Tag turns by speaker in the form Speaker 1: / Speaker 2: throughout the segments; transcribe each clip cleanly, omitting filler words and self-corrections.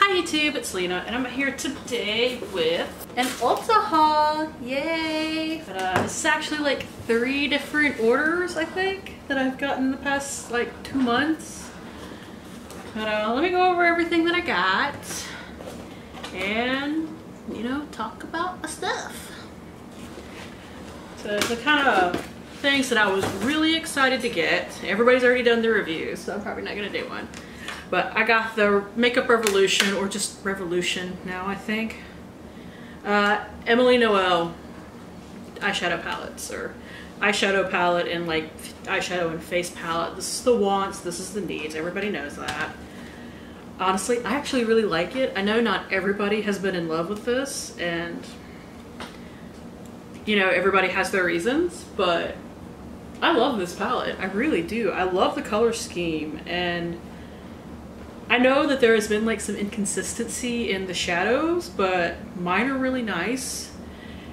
Speaker 1: Hi YouTube, it's Lena, and I'm here today with an Ulta haul. Yay! But this is actually like 3 different orders, I think, that I've gotten in the past like 2 months. But let me go over everything that I got and, you know, talk about my stuff. So the kind of things that I was really excited to get. Everybody's already done the reviews, so I'm probably not gonna do one. But I got the Makeup Revolution, or just Revolution now, I think. Emily Noel eyeshadow palettes, or eyeshadow palette and like eyeshadow and face palette. This is the wants, this is the needs. Everybody knows that. Honestly, I actually really like it. I know not everybody has been in love with this, and you know, everybody has their reasons, but I love this palette. I really do. I love the color scheme, and I know that there has been like some inconsistency in the shadows, but mine are really nice.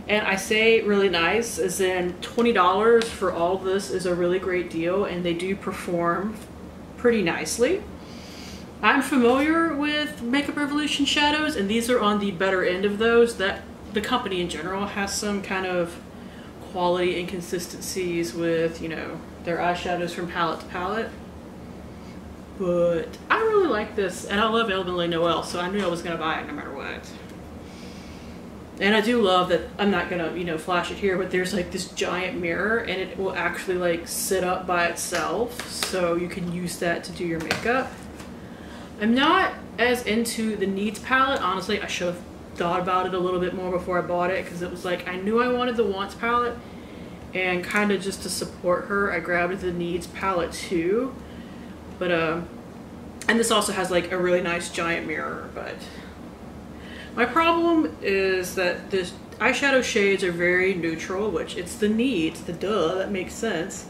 Speaker 1: And I say really nice as in $20 for all of this is a really great deal, and they do perform pretty nicely. I'm familiar with Makeup Revolution shadows, and these are on the better end of those. That the company in general has some kind of quality inconsistencies with, you know, their eyeshadows from palette to palette. But I really like this, and I love Emily Noel, so I knew I was going to buy it no matter what. And I do love that I'm not going to, you know, flash it here, but there's like this giant mirror, and it will actually like sit up by itself, so you can use that to do your makeup. I'm not as into the Needs palette. Honestly, I should have thought about it a little bit more before I bought it, because it was like I knew I wanted the Wants palette, and kind of just to support her, I grabbed the Needs palette too. But and this also has like a really nice giant mirror. But my problem is that the eyeshadow shades are very neutral, which it's the Needs, the duh, that makes sense.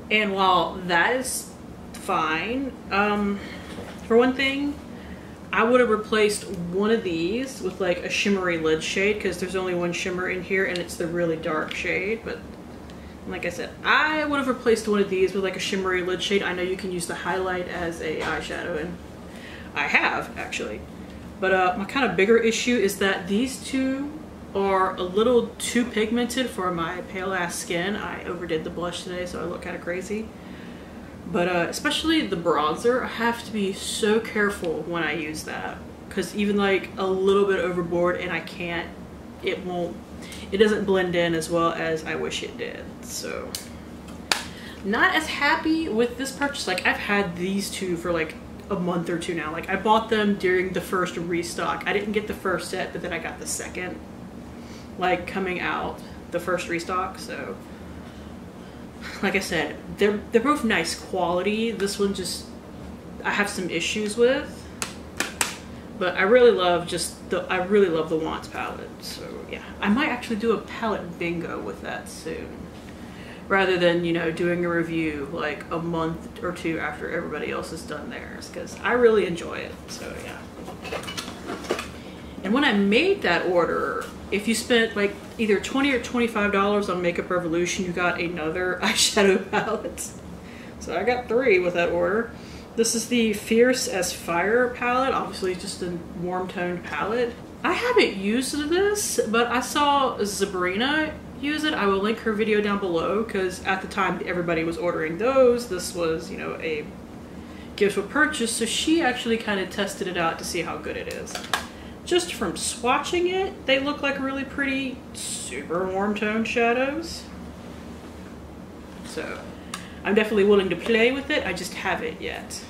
Speaker 1: And while that is fine, for one thing, I would have replaced one of these with like a shimmery lid shade, because there's only one shimmer in here and it's the really dark shade. But like I said, I would have replaced one of these with like a shimmery lid shade. I know you can use the highlight as a eyeshadow, and I have actually. But my kind of bigger issue is that these two are a little too pigmented for my pale ass skin. I overdid the blush today, so I look kind of crazy. But especially the bronzer, I have to be so careful when I use that, because even like a little bit overboard and I can't, it doesn't blend in as well as I wish it did. So not as happy with this purchase. Like I've had these two for like a month or two now. Like I bought them during the first restock. I didn't get the first set, but then I got the second, like coming out, the first restock. So like I said, they're both nice quality. This one just, I have some issues with, but I really love I really love the Wants palette. So yeah, I might actually do a palette bingo with that soon, rather than, you know, doing a review like a month or two after everybody else has done theirs, because I really enjoy it. So yeah. And when I made that order, if you spent like either $20 or $25 on Makeup Revolution, you got another eyeshadow palette. So I got 3 with that order. This is the Fierce as Fire palette. Obviously just a warm toned palette. I haven't used this, but I saw Sabrina use it. I will link her video down below, because at the time everybody was ordering those. This was, you know, a gift with purchase, so she actually kind of tested it out to see how good it is. Just from swatching it, they look like really pretty, super warm toned shadows. So I'm definitely willing to play with it. I just haven't yet.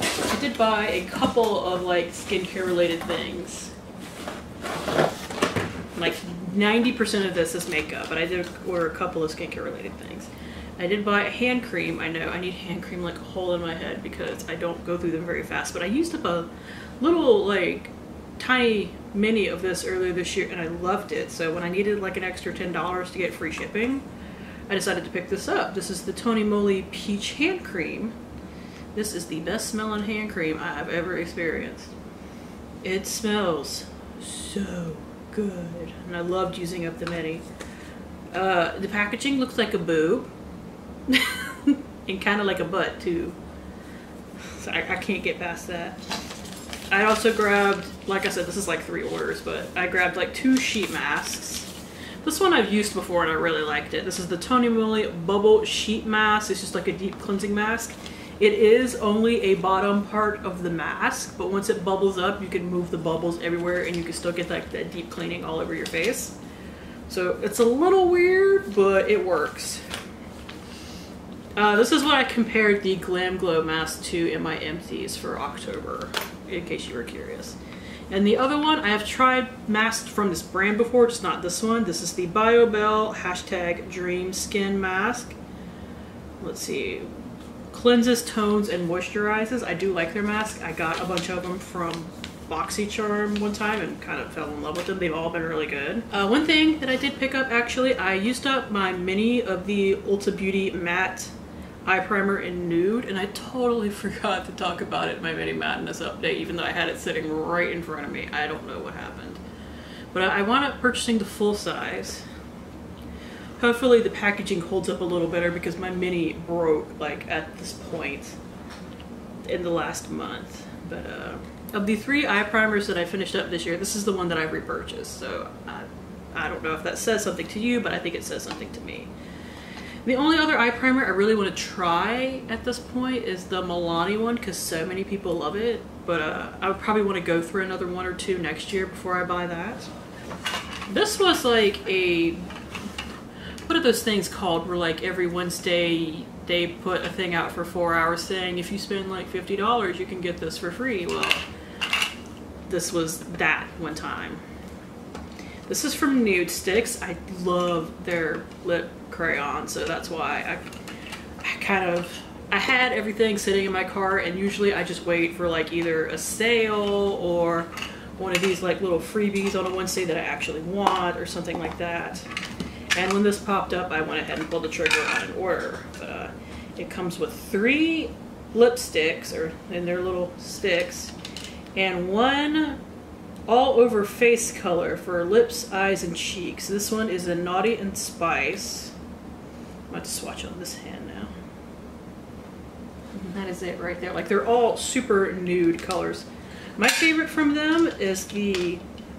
Speaker 1: I did buy a couple of like skincare related things. Like 90% of this is makeup, but I did order a couple of skincare related things. I did buy a hand cream. I know I need hand cream like a hole in my head, because I don't go through them very fast, but I used up a little like tiny mini of this earlier this year and I loved it. So when I needed like an extra $10 to get free shipping, I decided to pick this up. This is the Tony Moly Peach Hand Cream. This is the best smelling hand cream I have ever experienced. It smells so good, and I loved using up the mini. The packaging looks like a boob and kind of like a butt too, so I can't get past that. I also grabbed, like I said, this is like 3 orders, but I grabbed like 2 sheet masks. This one I've used before and I really liked it. This is the Tony Moly Bubble Sheet Mask. It's just like a deep cleansing mask. It is only a bottom part of the mask, but once it bubbles up, you can move the bubbles everywhere and you can still get like that deep cleaning all over your face. So it's a little weird, but it works. This is what I compared the Glam Glow mask to in my empties for October, in case you were curious. And the other one, I have tried masks from this brand before, just not this one. This is the BioBell #Dream Skin Mask. Let's see. Cleanses, tones, and moisturizes. I do like their mask. I got a bunch of them from BoxyCharm one time and kind of fell in love with them. They've all been really good. One thing that I did pick up, actually, I used up my mini of the Ulta Beauty Matte Eye Primer in Nude, and I totally forgot to talk about it in my Mini Madness update, even though I had it sitting right in front of me. I don't know what happened. But I wound up purchasing the full size. Hopefully the packaging holds up a little better because my mini broke like at this point in the last month. But of the 3 eye primers that I finished up this year, this is the one that I repurchased. So I don't know if that says something to you, but I think it says something to me. The only other eye primer I really want to try at this point is the Milani one because so many people love it. But I would probably want to go through another 1 or 2 next year before I buy that. This was like a, what are those things called where like every Wednesday they put a thing out for 4 hours saying if you spend like $50 you can get this for free. Well, this was that one time. This is from Nude Sticks. I love their lip crayon, so that's why I had everything sitting in my cart, and usually I just wait for like either a sale or one of these like little freebies on a Wednesday that I actually want or something like that. And when this popped up, I went ahead and pulled the trigger on an order. It comes with 3 lipsticks, or in their little sticks, and 1 all over face color for lips, eyes, and cheeks. This one is a Naughty and Spice. I'm about to swatch on this hand now. And that is it right there. Like, they're all super nude colors. My favorite from them is the,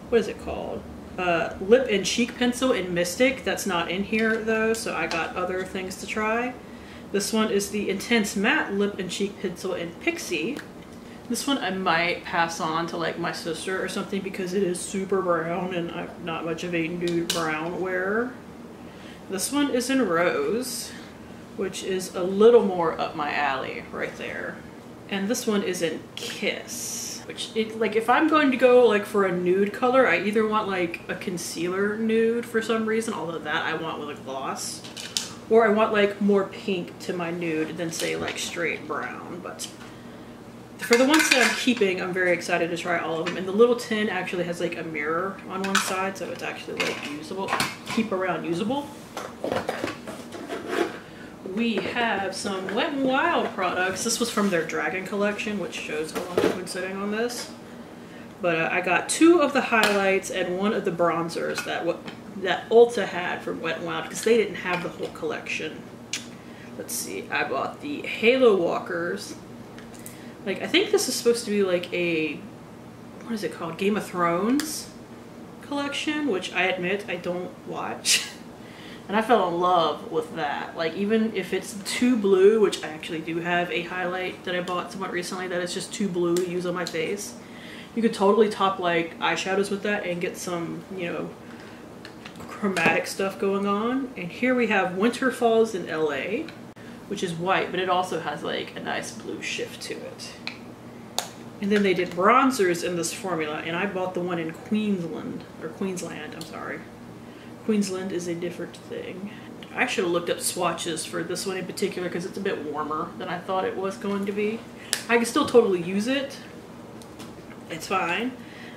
Speaker 1: what is it called? Lip and cheek pencil in Mystic. That's not in here though, so I got other things to try. This one is the Intense Matte Lip and Cheek Pencil in Pixie. This one I might pass on to like my sister or something because it is super brown and I'm not much of a nude brown wearer. This one is in Rose, which is a little more up my alley right there. And this one is in Kiss, which like if I'm going to go like for a nude color, I either want like a concealer nude for some reason, although that I want with a gloss, or I want like more pink to my nude than say like straight brown. But for the ones that I'm keeping, I'm very excited to try all of them. And the little tin actually has like a mirror on one side, so it's actually like usable, keep around usable. We have some Wet n Wild products. This was from their Dragon collection, which shows how long I've been sitting on this. But I got 2 of the highlights and 1 of the bronzers that Ulta had from Wet n Wild because they didn't have the whole collection. Let's see, I bought the Halo Walkers. Like, I think this is supposed to be like a, what is it called? Game of Thrones collection, which I admit I don't watch. And I fell in love with that. Like, even if it's too blue, which I actually do have a highlight that I bought somewhat recently that is just too blue to use on my face. You could totally top like eyeshadows with that and get some, you know, chromatic stuff going on. And here we have Winter Falls in LA, which is white, but it also has like a nice blue shift to it. And then they did bronzers in this formula, and I bought the one in Queensland, I'm sorry. Queensland is a different thing. I should have looked up swatches for this one in particular because it's a bit warmer than I thought it was going to be. I can still totally use it. It's fine.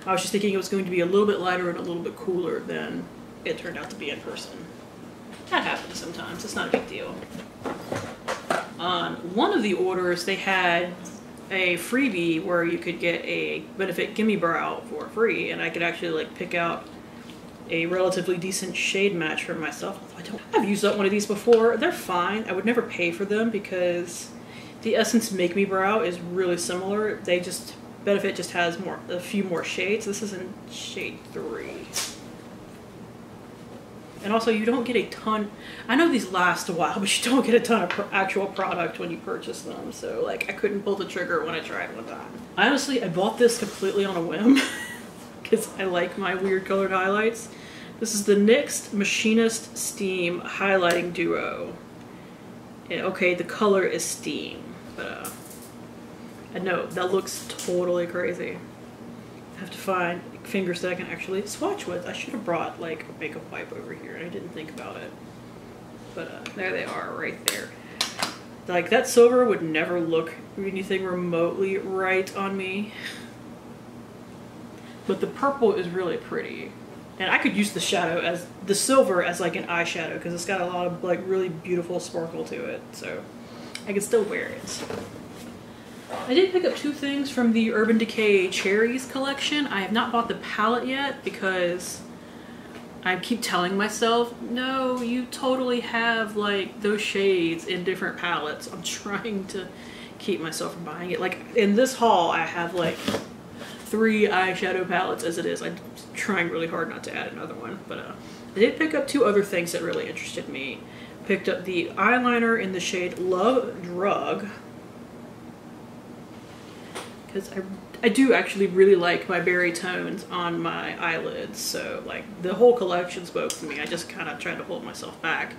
Speaker 1: I was just thinking it was going to be a little bit lighter and a little bit cooler than it turned out to be in person. That happens sometimes, it's not a big deal. On one of the orders, they had a freebie where you could get a Benefit Gimme Brow for free, and I could actually like pick out a relatively decent shade match for myself. I've used up one of these before. They're fine. I would never pay for them because the Essence Make Me Brow is really similar. They just Benefit just has a few more shades. This is in shade 3. And also, you don't get a ton. I know these last a while, but you don't get a ton of actual product when you purchase them. So, like, I couldn't pull the trigger when I tried one time. Honestly, I bought this completely on a whim because I like my weird colored highlights. This is the NYX Machinist Steam Highlighting Duo. And, okay, the color is steam, but I know that looks totally crazy. I have to find fingers that I can actually swatch with. I should have brought like a makeup wipe over here and I didn't think about it. But there they are right there. Like that silver would never look anything remotely right on me. But the purple is really pretty. And I could use the shadow as the silver as like an eyeshadow because it's got a lot of like really beautiful sparkle to it. So I can still wear it. I did pick up 2 things from the Urban Decay Cherries collection. I have not bought the palette yet because I keep telling myself, no, you totally have like those shades in different palettes. I'm trying to keep myself from buying it. Like in this haul, I have like 3 eyeshadow palettes as it is. I'm trying really hard not to add another one. But I did pick up 2 other things that really interested me. Picked up the eyeliner in the shade Love Drug. Because I do actually really like my berry tones on my eyelids, so like the whole collection spoke to me. I just kind of tried to hold myself back.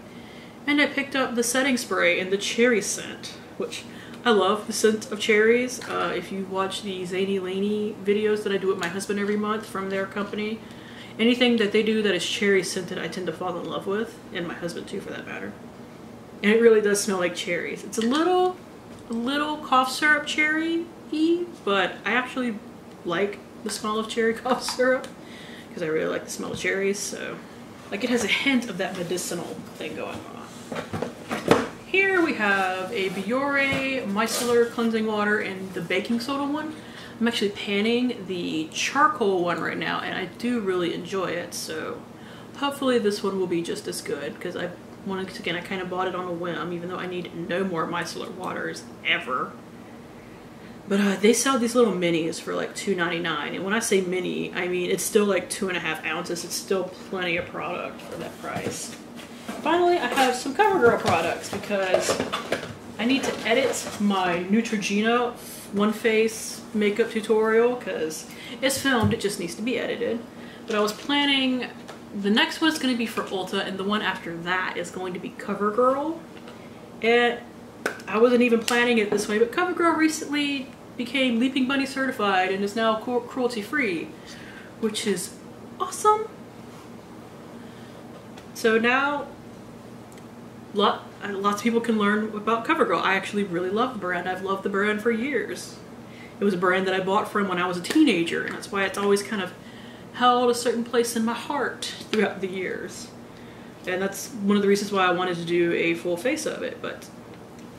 Speaker 1: And I picked up the setting spray in the cherry scent, which I love the scent of cherries. If you watch the Zany Laney videos that I do with my husband every month from their company, anything that they do that is cherry scented I tend to fall in love with, and my husband too for that matter. And it really does smell like cherries. It's a little cough syrup cherry-y, but I actually like the smell of cherry cough syrup because I really like the smell of cherries. So like it has a hint of that medicinal thing going on. Here we have a Biore micellar cleansing water and the baking soda one. I'm actually panning the charcoal one right now and I do really enjoy it, so hopefully this one will be just as good because I kind of bought it on a whim even though I need no more micellar waters ever. But they sell these little minis for like $2.99, and when I say mini, I mean it's still like 2.5 ounces. It's still plenty of product for that price. Finally, I have some CoverGirl products because I need to edit my Neutrogena One Face makeup tutorial because it's filmed, it just needs to be edited. But I was planning, the next one is going to be for Ulta, and the one after that is going to be CoverGirl. And I wasn't even planning it this way, but CoverGirl recently became Leaping Bunny certified and is now cruelty free, which is awesome. So now lots of people can learn about CoverGirl. I actually really love the brand. I've loved the brand for years. It was a brand that I bought from when I was a teenager, and that's why it's always kind of held a certain place in my heart throughout the years. And that's one of the reasons why I wanted to do a full face of it. But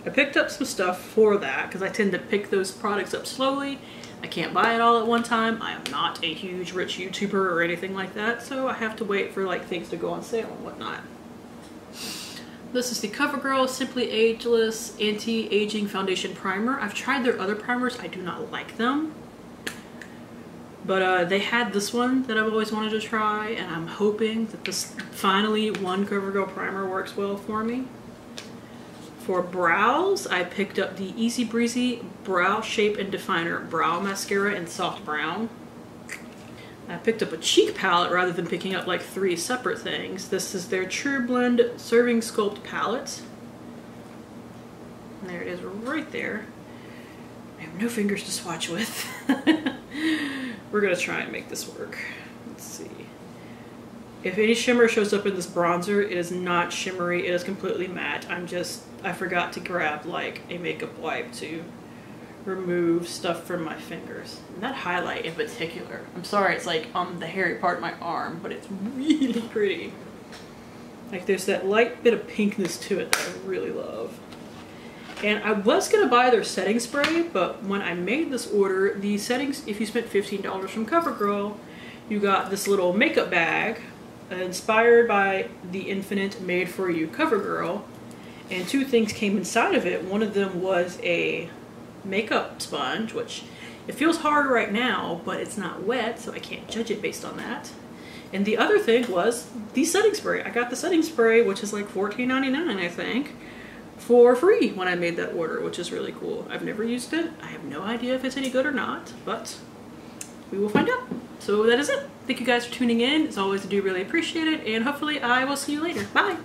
Speaker 1: I picked up some stuff for that because I tend to pick those products up slowly. I can't buy it all at one time. I am not a huge rich YouTuber or anything like that, so I have to wait for like things to go on sale and whatnot. This is the CoverGirl Simply Ageless Anti-Aging Foundation Primer. I've tried their other primers. I do not like them. But they had this one that I've always wanted to try, and I'm hoping that this finally one CoverGirl primer works well for me. For brows, I picked up the Easy Breezy Brow Shape and Definer Brow Mascara in Soft Brown. I picked up a cheek palette rather than picking up like 3 separate things. This is their True Blend Serving Sculpt palette. And there it is right there. I have no fingers to swatch with. We're gonna try and make this work. Let's see. If any shimmer shows up in this bronzer, it is not shimmery, it is completely matte. I forgot to grab like a makeup wipe to remove stuff from my fingers. And that highlight in particular, I'm sorry it's like on the hairy part of my arm, but it's really pretty. Like there's that light bit of pinkness to it that I really love. And I was gonna buy their setting spray, but when I made this order, the settings, if you spent $15 from CoverGirl, you got this little makeup bag inspired by the Infinite Made For You CoverGirl, and 2 things came inside of it. One of them was a makeup sponge, which It feels hard right now, but it's not wet, so I can't judge it based on that. And the other thing was the setting spray. I got the setting spray, which is like $14.99, I think, for free when I made that order, which is really cool. I've never used it. I have no idea if it's any good or not, but we will find out. So that is it. Thank you guys for tuning in. As always, I do really appreciate it, and hopefully I will see you later. Bye!